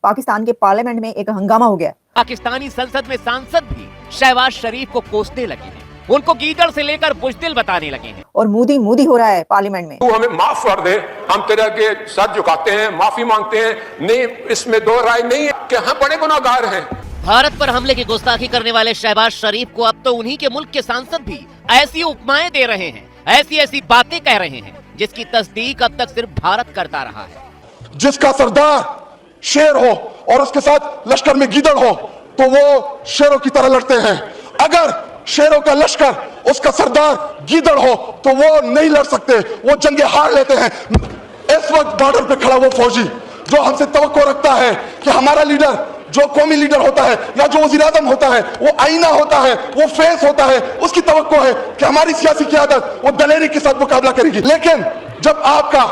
पाकिस्तान के पार्लियामेंट में एक हंगामा हो गया। पाकिस्तानी संसद में सांसद भी शहबाज शरीफ को कोसने लगे हैं, उनको गीदड़ से लेकर बुज़दिल बताने लगे हैं। और मोदी मोदी हो रहा है पार्लियामेंट में। तू हमें माफ कर दे, हम तेरे के सर झुकाते हैं, माफी मांगते हैं। नहीं, इसमें दो राय नहीं है कि हम बड़े गुनाहगार हैं। भारत पर हमले की गुस्ताखी करने वाले शहबाज शरीफ को अब तो उन्हीं के मुल्क के सांसद भी ऐसी उपमाएं दे रहे हैं, ऐसी ऐसी बातें कह रहे हैं जिसकी तस्दीक अब तक सिर्फ भारत करता रहा है। जिसका सरदार शेर हो और उसके साथ लश्कर में गीदड़ हो तो वो शेरों की तरह लड़ते हैं। अगर शेरों का लश्कर उसका सरदार गीदड़ हो तो वो नहीं लड़ सकते, वो जंगे हार लेते हैं। इस वक्त बॉर्डर पे खड़ा वो फौजी जो हमसे तवक्को रखता है कि हमारा लीडर, जो कौमी लीडर होता है या जो वज़ीर आज़म होता है, वो आईना होता है, वो फेस होता है, उसकी तवक्को है कि हमारी सियासी क़यादत वो दलेरी के साथ मुकाबला करेगी। लेकिन जब आपका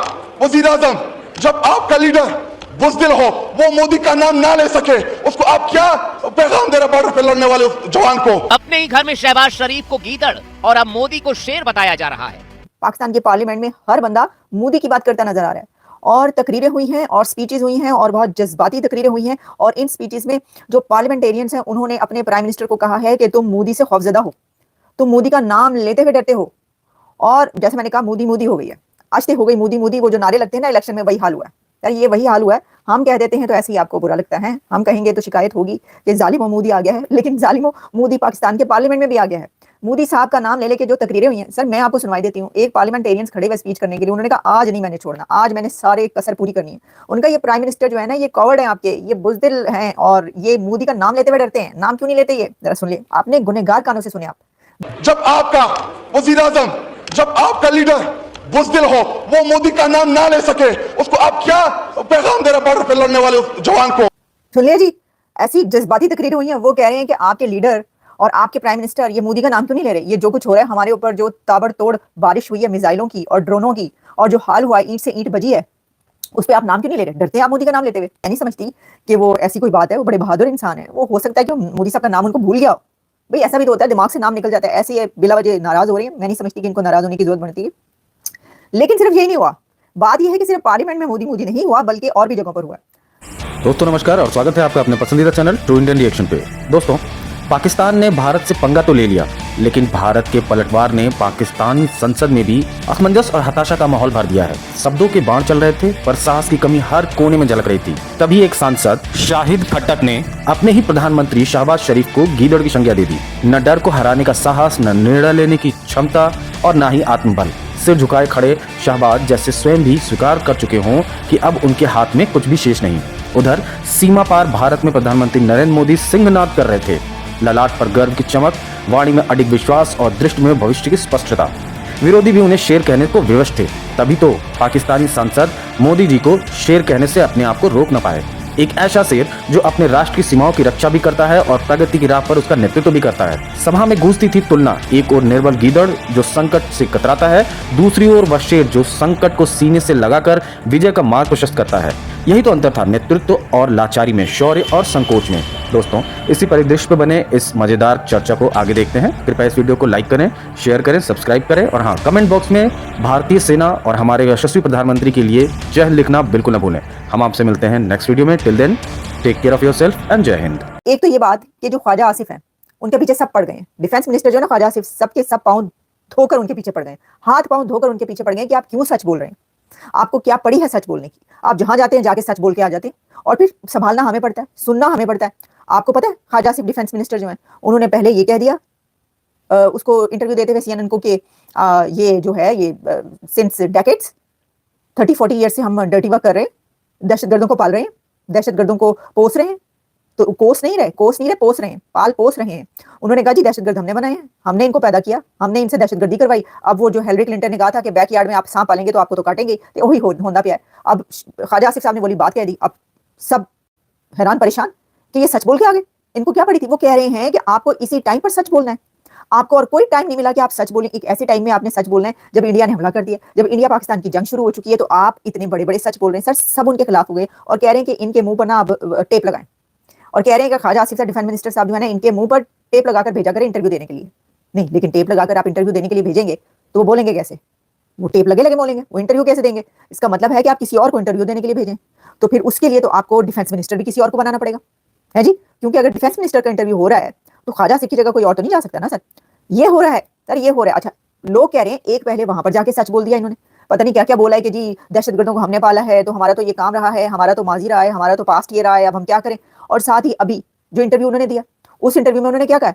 वज़ीर आज़म, जब आपका लीडर बुज़दिल हो, वो मोदी का नाम ना ले सके, उसको आप क्या पैगाम दे रहे बॉर्डर पे लड़ने वाले उस जवान को? अपने ही घर में शहबाज शरीफ को गीदड़ और अब मोदी को शेर बताया जा रहा है। पाकिस्तान के पार्लियामेंट में हर बंदा मोदी की बात करता नजर आ रहा है और तकरीरें हुई हैं और स्पीचेस हुई हैं और बहुत जज्बाती तकरीरें हुई हैं। और इन स्पीचेस में जो पार्लियामेंटेरियंस हैं उन्होंने अपने प्राइम मिनिस्टर को कहा है कि तुम मोदी से खौफजदा हो, तुम मोदी का नाम लेते हुए डरते हो। और जैसे मैंने कहा, मोदी मोदी हो गई है, आज से हो गई मोदी मोदी। वो जो नारे लगते हैं ना इलेक्शन में, वही हाल हुआ है यार, ये वही हाल हुआ है। हम कह देते हैं तो ऐसे ही आपको बुरा लगता है, हम कहेंगे तो शिकायत होगी कि जालिमो मोदी आ गया है। लेकिन जालिमो मोदी पाकिस्तान के पार्लियामेंट में भी आ गया है। मोदी साहब का नाम ले लेके जो तकरीरें हुई हैं, सर मैं आपको सुनवाई देती हूँ। एक पार्लियामेंटेरियंस खड़े हुए स्पीच करने के लिए, उन्होंने कहा आज नहीं मैंने छोड़ना, आज मैंने सारे कसर पूरी करनी है। उनका ये प्राइम मिनिस्टर जो है ना, ये कवर्ड है आपके, ये बुज़दिल हैं और ये मोदी का नाम लेते हुए डरते हैं। नाम क्यों नहीं लेते? ये जरा सुन लिए, आपने गुनहगार कानों से सुने आप। जब आपका वज़ीर आज़म, जब आपका लीडर बुज़दिल हो, वो मोदी का नाम ना ले सके, उसको आप क्या पैगाम दे रहे बॉर्डर पे लड़ने वाले उस जवान को? सुन लिया जी, ऐसी जज्बाती तकरीरें हुई हैं। वो कह रहे हैं कि आपके लीडर और आपके प्राइम मिनिस्टर ये मोदी का नाम क्यों नहीं ले रहे? ये जो कुछ हो रहा है हमारे ऊपर, जो ताबड़तोड़ बारिश हुई है मिसाइलों की और ड्रोनों की, और जो हाल हुआ है, ईंट से ईंट बजी है, उस पर आप नाम क्यों नहीं ले रहे? डरते हैं आप मोदी का नाम लेते हुए? मैं नहीं समझती कि वो ऐसी कोई बात है। वो बड़े बहादुर इंसान है। वो हो सकता है कि मोदी साहब का नाम उनको भूल गया हो। भाई ऐसा भी तो होता है, दिमाग से नाम निकल जाता है। ऐसे ये बिला वजह नाराज हो रही है। मैं नहीं समझती कि इनको नाराज होने की जरूरत बनती है। लेकिन सिर्फ यही नहीं हुआ, बात यह है कि सिर्फ पार्लियामेंट में मोदी मोदी नहीं हुआ, बल्कि और भी जगहों पर हुआ। दोस्तों नमस्कार और स्वागत है आपका अपने पसंदीदा चैनल ट्रू इंडियन रिएक्शन पे। दोस्तों, पाकिस्तान ने भारत से पंगा तो ले लिया, लेकिन भारत के पलटवार ने पाकिस्तानी संसद में भी असमंजस और हताशा का माहौल भर दिया है। शब्दों के बाण चल रहे थे पर साहस की कमी हर कोने में झलक रही थी। तभी एक सांसद शाहिद खट्टक ने अपने ही प्रधानमंत्री शहबाज शरीफ को गीदड़ की संज्ञा दे दी। न डर को हराने का साहस, न निर्णय लेने की क्षमता और न ही आत्मबल। सिर झुकाए खड़े शहबाज जैसे स्वयं भी स्वीकार कर चुके हों कि अब उनके हाथ में कुछ भी शेष नहीं। उधर सीमा पार भारत में प्रधानमंत्री नरेंद्र मोदी सिंहनाद कर रहे थे। ललाट पर गर्व की चमक, वाणी में अडिग विश्वास और दृष्टि में भविष्य की स्पष्टता। विरोधी भी उन्हें शेर कहने को विवश थे। तभी तो पाकिस्तानी सांसद मोदी जी को शेर कहने से अपने आप को रोक न पाए। एक ऐसा शेर जो अपने राष्ट्र की सीमाओं की रक्षा भी करता है और प्रगति की राह पर उसका नेतृत्व भी करता है। सभा में गूंजती थी तुलना, एक ओर निर्बल गीदड़ जो संकट से कतराता है, दूसरी ओर वह शेर जो संकट को सीने से लगाकर विजय का मार्ग प्रशस्त करता है। यही तो अंतर था नेतृत्व और लाचारी में, शौर्य और संकोच में। दोस्तों, इसी परिदृश्य पर बने इस मजेदार चर्चा को आगे देखते हैं। कृपया इस वीडियो को लाइक करें, शेयर करें, सब्सक्राइब करें और हाँ, कमेंट बॉक्स में भारतीय सेना और हमारे यशस्वी प्रधानमंत्री के लिए जय हिंद लिखना बिल्कुल न भूलें। हम आपसे मिलते हैं नेक्स्ट वीडियो में। Till then, take care of yourself and Jai Hind. एक तो ये बात कि जो ख्वाजा आसिफ हैं, उनके पीछे सब पड़ गए हैं। डिफेंस मिनिस्टर जो है ना ख्वाजा आसिफ, सबके सब पाँव धोकर उनके पीछे पड़ गए, हाथ पाँव धोकर उनके पीछे पड़ गए कि आप क्यों सच बोल रहे हैं, आपको क्या पड़ी है सच बोलने की। आप जहां जाते हैं जाके सच बोल के आ जाते हैं और फिर संभालना हमें पड़ता है, सुनना हमें पड़ता है। आपको पता है ख्वाजा आसिफ डिफेंस मिनिस्टर जो है, उन्होंने पहले ये कह दिया उसको इंटरव्यू देते हुए CNN को कि ये जो है ये सिंस डेकेड्स 30-40 ईयर से हम डर्टी वर्क कर रहे हैं, दहशतगर्दों को पाल रहे हैं, दहशतगर्दों को पोस रहे हैं। तो कोस नहीं रहे, पोस रहे हैं, पाल पोस रहे हैं। उन्होंने कहा जी दहशतगर्द हमने बनाए हैं, हमने इनको पैदा किया, हमने इनसे दहशतगर्दी करवाई। अब वो जो हिलरी क्लिंटन ने कहा था कि बैकयार्ड में आप सांप पालेंगे तो आपको तो काटेंगे, तो वही होंदा पे है। अब ख्वाजा आसिफ साहब ने बोली बात कह दी। अब सब हैरान परेशान कि ये सच बोल के आ गए। इनको क्या पड़ी थी? वो कह रहे हैं कि आपको इसी टाइम पर सच बोलना है, आपको और कोई टाइम नहीं मिला कि आप सच बोलें। एक ऐसे टाइम में आपने सच बोलना है जब इंडिया ने हमला कर दिया, जब इंडिया पाकिस्तान की जंग शुरू हो चुकी है। तो आप इतने बड़े बड़े सच बोल रहे हैं। सर सब उनके खिलाफ हो गए और कह रहे हैं कि इनके मुंह पर ना अब टेप लगाएं, और कह रहे हैं कि ख्वाजा आसिफ साहब डिफेंस मिनिस्टर साहब जो है ना, इनके मुंह पर टेप लगाकर भेजा करें इंटरव्यू देने के लिए। नहीं, लेकिन टेप लगाकर आप इंटरव्यू देने के लिए भेजेंगे तो वो बोलेंगे कैसे? वो टेप लगे लगे बोलेंगे, वो इंटरव्यू कैसे देंगे? इसका मतलब है कि आप किसी और को इंटरव्यू देने के लिए भेजें। तो फिर उसके लिए तो आपको डिफेंस मिनिस्टर भी किसी और को बनाना पड़ेगा, है जी, क्योंकि अगर डिफेंस मिनिस्टर का इंटरव्यू हो रहा है तो ख्वाजा आसिफ की जगह कोई और तो नहीं जा सकता ना सर। ये हो रहा है सर, ये हो रहा है। अच्छा, लोग कह रहे हैं एक पहले वहां पर जाके सच बोल दिया इन्होंने, पता नहीं क्या क्या बोला है कि जी दहशतगर्दों को हमने पाला है, तो हमारा तो ये काम रहा है, हमारा तो माजी रहा है, हमारा तो पास्ट ये रहा है, अब हम क्या करें। और साथ ही अभी जो इंटरव्यू उन्होंने दिया, उस इंटरव्यू में उन्होंने क्या कहा,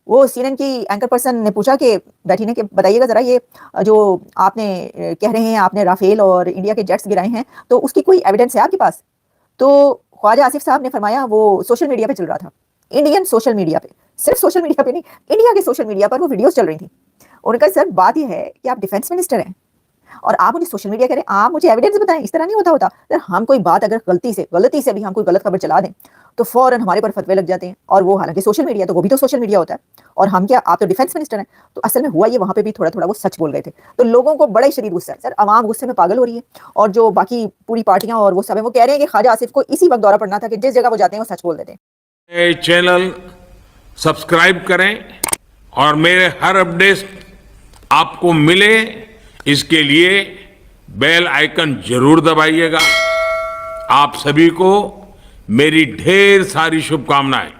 वो CNN की एंकर पर्सन ने पूछा कि बैठी ने कि बताइएगा जरा ये जो आपने कह रहे हैं आपने राफेल और इंडिया के जेट्स गिराए हैं, तो उसकी कोई एविडेंस है आपके पास। तो ख्वाजा आसिफ साहब ने फरमाया वो सोशल मीडिया पे चल रहा था, इंडियन सोशल मीडिया पे, सिर्फ सोशल मीडिया पे नहीं, इंडिया के सोशल मीडिया पर वो वीडियोस चल रही थी। उनका सर बात यह है कि आप डिफेंस मिनिस्टर हैं और आप मुझे सोशल मीडिया कह रहे हैं, आप मुझे एविडेंस बताएं, इस तरह नहीं होता सर। हम कोई बात अगर गलती से भी हम कोई गलत खबर चला दें तो फौरन हमारे पर फतवे लग जाते हैं, और वो हालांकि सोशल मीडिया, तो वो भी तो सोशल मीडिया होता है, और हम क्या, आप तो डिफेंस मिनिस्टर हैं। तो असल में हुआ ये वहां पे भी थोड़ा थोड़ा वो सच बोल रहे थे, तो लोगों को बड़ा ही शदीद गुस्सा है सर, अवाम गुस्से में पागल हो रही है, और जो बाकी पूरी पार्टियां और वो सब है वो कह रहे हैं कि ख्वाजा आसिफ को इसी वक्त दौरा पड़ना था कि जिस जगह वो जाते हैं वो सच बोल देते हैं। चैनल सब्सक्राइब करें और मेरे हर अपडेट आपको मिले, इसके लिए बेल आइकन जरूर दबाइएगा। आप सभी को मेरी ढेर सारी शुभकामनाएं।